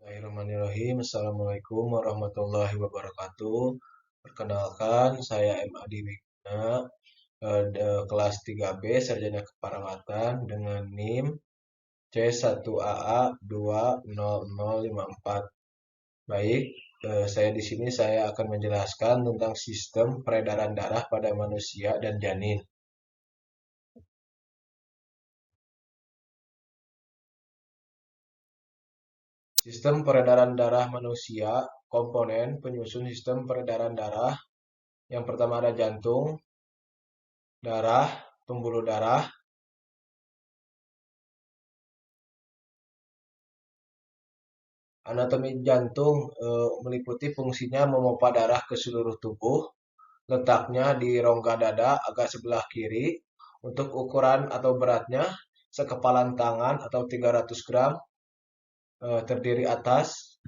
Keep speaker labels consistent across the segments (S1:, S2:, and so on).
S1: Bismillahirrahmanirrahim. Assalamualaikum warahmatullahi wabarakatuh. Perkenalkan, saya M. Adi Wigna, kelas 3B Sarjana Keperawatan dengan NIM C1AA20054. Baik, saya di sini saya akan menjelaskan tentang sistem peredaran darah pada manusia dan janin. Sistem peredaran darah manusia, komponen penyusun sistem peredaran darah. Yang pertama ada jantung, darah, pembuluh darah. Anatomi jantung meliputi fungsinya memompa darah ke seluruh tubuh. Letaknya di rongga dada agak sebelah kiri. Untuk ukuran atau beratnya sekepalan tangan atau 300 gram. Terdiri atas.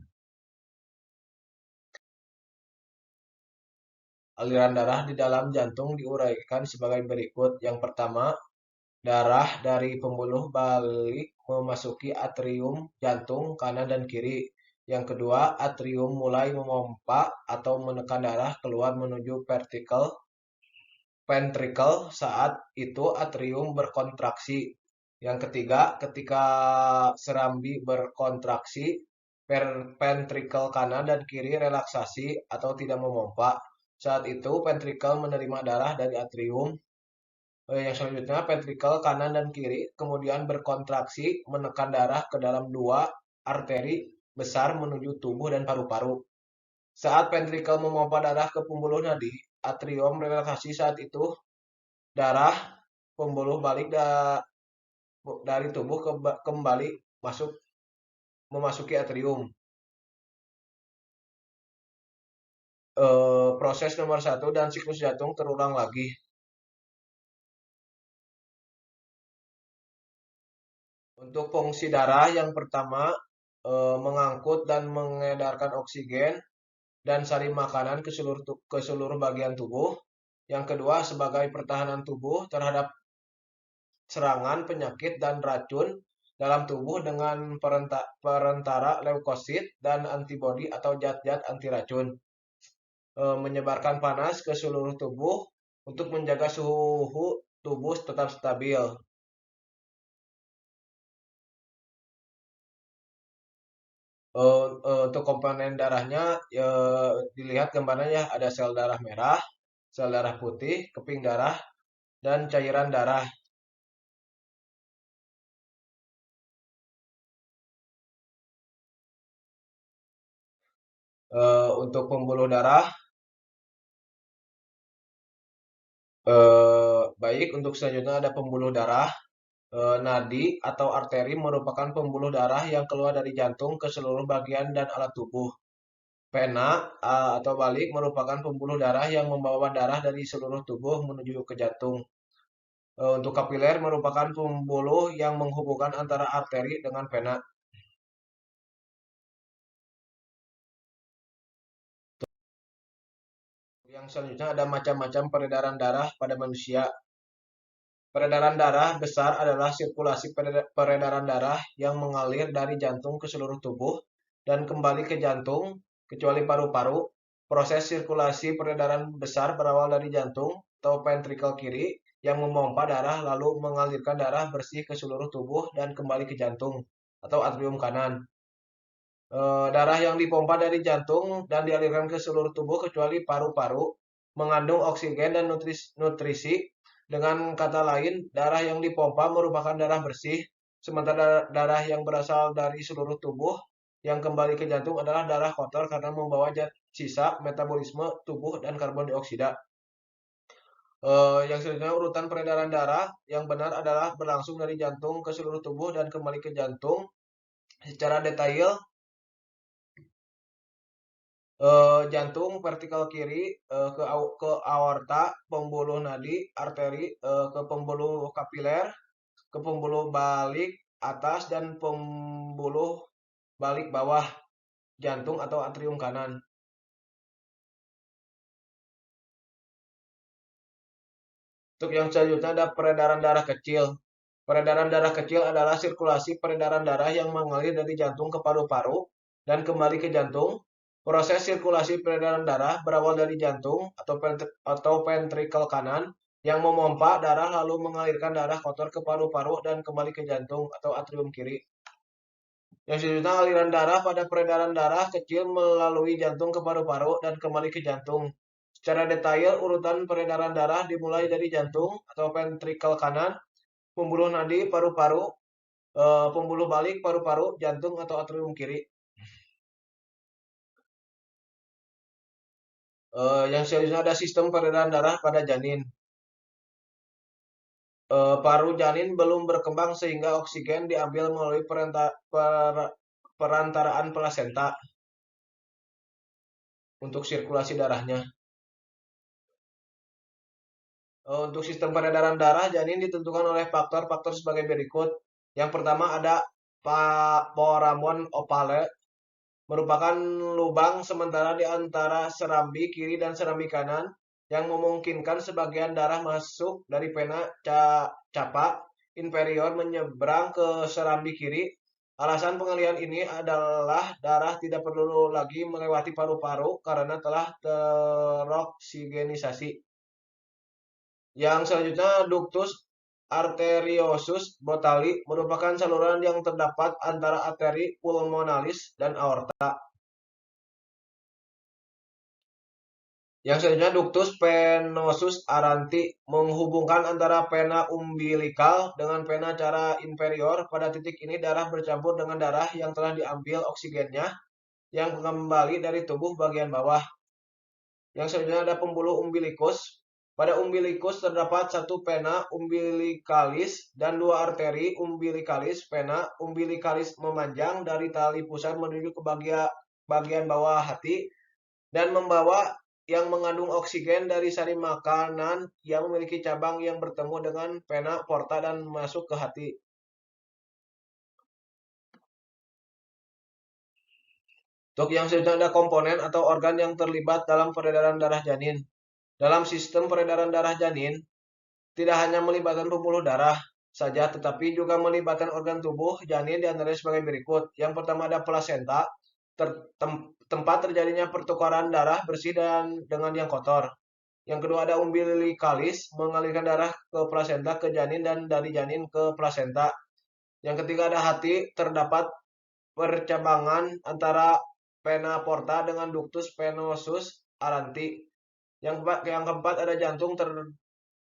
S1: Aliran darah di dalam jantung diuraikan sebagai berikut. Yang pertama, darah dari pembuluh balik memasuki atrium jantung kanan dan kiri. Yang kedua, atrium mulai memompa atau menekan darah keluar menuju ventricle. Saat itu atrium berkontraksi. Yang ketiga, ketika serambi berkontraksi, ventricle kanan dan kiri relaksasi atau tidak memompa. Saat itu ventricle menerima darah dari atrium. Yang selanjutnya, ventricle kanan dan kiri kemudian berkontraksi menekan darah ke dalam dua arteri besar menuju tubuh dan paru-paru. Saat ventricle memompa darah ke pembuluh nadi, atrium relaksasi. Saat itu darah pembuluh balik dari tubuh kembali memasuki atrium. Proses nomor 1 dan siklus jantung terulang lagi. Untuk fungsi darah, yang pertama mengangkut dan mengedarkan oksigen dan sari makanan ke seluruh bagian tubuh. Yang kedua, sebagai pertahanan tubuh terhadap serangan penyakit dan racun dalam tubuh dengan perantara leukosit dan antibodi atau zat-zat anti racun. Menyebarkan panas ke seluruh tubuh untuk menjaga suhu tubuh tetap stabil. Untuk komponen darahnya dilihat gambarnya ya, ada sel darah merah, sel darah putih, keping darah, dan cairan darah. Untuk pembuluh darah, baik, untuk selanjutnya ada pembuluh darah. Nadi atau arteri merupakan pembuluh darah yang keluar dari jantung ke seluruh bagian dan alat tubuh. Vena atau balik merupakan pembuluh darah yang membawa darah dari seluruh tubuh menuju ke jantung. Untuk kapiler merupakan pembuluh yang menghubungkan antara arteri dengan vena. Yang selanjutnya ada macam-macam peredaran darah pada manusia. Peredaran darah besar adalah sirkulasi peredaran darah yang mengalir dari jantung ke seluruh tubuh dan kembali ke jantung, kecuali paru-paru. Proses sirkulasi peredaran besar berawal dari jantung atau ventricle kiri yang memompa darah lalu mengalirkan darah bersih ke seluruh tubuh dan kembali ke jantung atau atrium kanan. Darah yang dipompa dari jantung dan dialirkan ke seluruh tubuh kecuali paru-paru mengandung oksigen dan nutrisi. Dengan kata lain, darah yang dipompa merupakan darah bersih, sementara darah yang berasal dari seluruh tubuh yang kembali ke jantung adalah darah kotor karena membawa zat sisa metabolisme tubuh dan karbon dioksida. Yang selanjutnya urutan peredaran darah yang benar adalah berlangsung dari jantung ke seluruh tubuh dan kembali ke jantung. Secara detail, jantung vertikal kiri ke aorta, pembuluh nadi, arteri, ke pembuluh kapiler, ke pembuluh balik atas dan pembuluh balik bawah jantung atau atrium kanan. Untuk yang selanjutnya ada peredaran darah kecil. Peredaran darah kecil adalah sirkulasi peredaran darah yang mengalir dari jantung ke paru-paru dan kembali ke jantung. Proses sirkulasi peredaran darah berawal dari jantung atau ventrikel kanan yang memompa darah lalu mengalirkan darah kotor ke paru-paru dan kembali ke jantung atau atrium kiri. Yang selanjutnya aliran darah pada peredaran darah kecil melalui jantung ke paru-paru dan kembali ke jantung. Secara detail, urutan peredaran darah dimulai dari jantung atau ventrikel kanan, pembuluh nadi paru-paru, pembuluh balik paru-paru, jantung atau atrium kiri. Yang selanjutnya ada sistem peredaran darah pada janin. Paru janin belum berkembang sehingga oksigen diambil melalui perantaraan plasenta untuk sirkulasi darahnya. Untuk sistem peredaran darah janin ditentukan oleh faktor-faktor sebagai berikut. Yang pertama ada foramen ovale, merupakan lubang sementara di antara serambi kiri dan serambi kanan yang memungkinkan sebagian darah masuk dari vena capa inferior menyeberang ke serambi kiri. Alasan pengalihan ini adalah darah tidak perlu lagi melewati paru-paru karena telah teroksigenisasi. Yang selanjutnya ductus arteriosus botali merupakan saluran yang terdapat antara arteri pulmonalis dan aorta. Yang selanjutnya ductus venosus aranti menghubungkan antara vena umbilikal dengan vena cara inferior. Pada titik ini darah bercampur dengan darah yang telah diambil oksigennya yang kembali dari tubuh bagian bawah. Yang selanjutnya ada pembuluh umbilikus. Pada umbilikus terdapat satu vena umbilikalis dan dua arteri umbilikalis. Vena umbilikalis memanjang dari tali pusat menuju ke bagian bawah hati dan membawa yang mengandung oksigen dari sari makanan yang memiliki cabang yang bertemu dengan vena porta dan masuk ke hati. Untuk yang selanjutnya ada komponen atau organ yang terlibat dalam peredaran darah janin. Dalam sistem peredaran darah janin, tidak hanya melibatkan pembuluh darah saja, tetapi juga melibatkan organ tubuh janin diantaranya sebagai berikut. Yang pertama ada plasenta, tempat terjadinya pertukaran darah bersih dengan yang kotor. Yang kedua ada umbilikalis, mengalirkan darah ke plasenta ke janin dan dari janin ke plasenta. Yang ketiga ada hati, terdapat percabangan antara vena porta dengan ductus venosus aranti. Yang keempat ada jantung,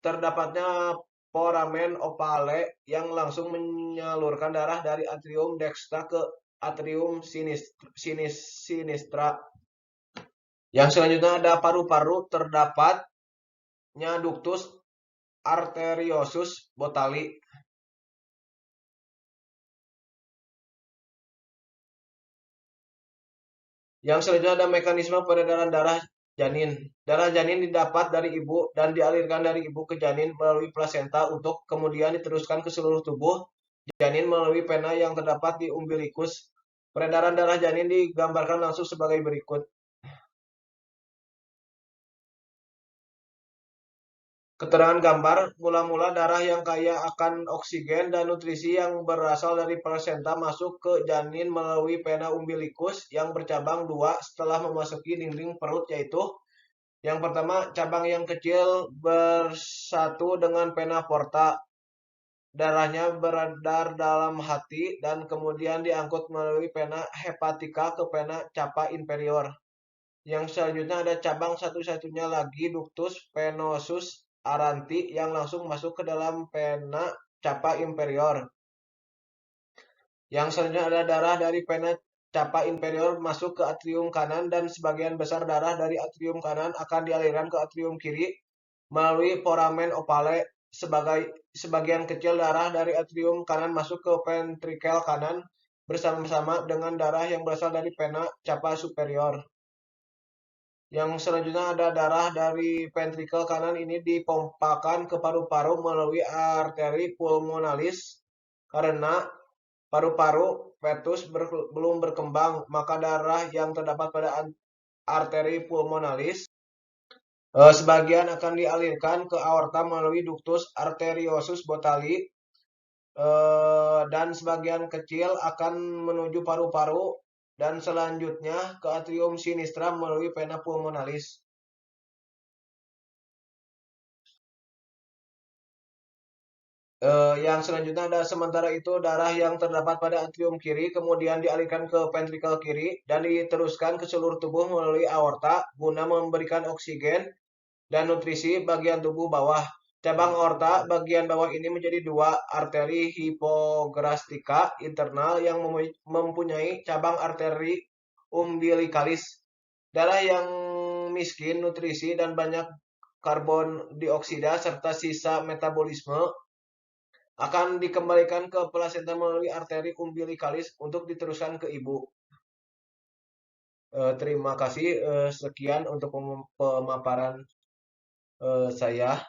S1: terdapatnya foramen ovale yang langsung menyalurkan darah dari atrium dextra ke atrium sinistra. Yang selanjutnya ada paru-paru, terdapatnya ductus arteriosus botali. Yang selanjutnya ada mekanisme peredaran darah janin. Darah janin didapat dari ibu dan dialirkan dari ibu ke janin melalui plasenta untuk kemudian diteruskan ke seluruh tubuh janin melalui vena yang terdapat di umbilikus. Peredaran darah janin digambarkan langsung sebagai berikut. Keterangan gambar, mula-mula darah yang kaya akan oksigen dan nutrisi yang berasal dari plasenta masuk ke janin melalui vena umbilikus yang bercabang dua setelah memasuki dinding perut, yaitu yang pertama, cabang yang kecil bersatu dengan vena porta. Darahnya beredar dalam hati dan kemudian diangkut melalui vena hepatika ke vena capa inferior. Yang selanjutnya ada cabang satu-satunya lagi ductus venosus aranti yang langsung masuk ke dalam vena capa inferior. Yang selanjutnya ada darah dari vena capa inferior masuk ke atrium kanan dan sebagian besar darah dari atrium kanan akan dialirkan ke atrium kiri melalui foramen ovale. Sebagian kecil darah dari atrium kanan masuk ke ventrikel kanan bersama-sama dengan darah yang berasal dari vena capa superior. Yang selanjutnya ada darah dari ventrikel kanan ini dipompakan ke paru-paru melalui arteri pulmonalis. Karena paru-paru fetus belum berkembang, maka darah yang terdapat pada arteri pulmonalis sebagian akan dialirkan ke aorta melalui ductus arteriosus botali dan sebagian kecil akan menuju paru-paru dan selanjutnya ke atrium sinistra melalui vena pulmonalis. Yang selanjutnya ada sementara itu darah yang terdapat pada atrium kiri kemudian dialihkan ke ventrikel kiri dan diteruskan ke seluruh tubuh melalui aorta guna memberikan oksigen dan nutrisi bagian tubuh bawah. Cabang aorta bagian bawah ini menjadi dua, arteri hipograstika internal yang mempunyai cabang arteri umbilikalis. Darah yang miskin nutrisi dan banyak karbon dioksida serta sisa metabolisme akan dikembalikan ke plasenta melalui arteri umbilikalis untuk diteruskan ke ibu. Terima kasih. Sekian untuk pemaparan saya.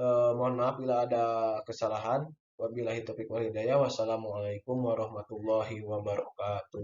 S1: Mohon maaf bila ada kesalahan. Wabillahi taufiq wal hidayah. Wassalamualaikum warahmatullahi wabarakatuh.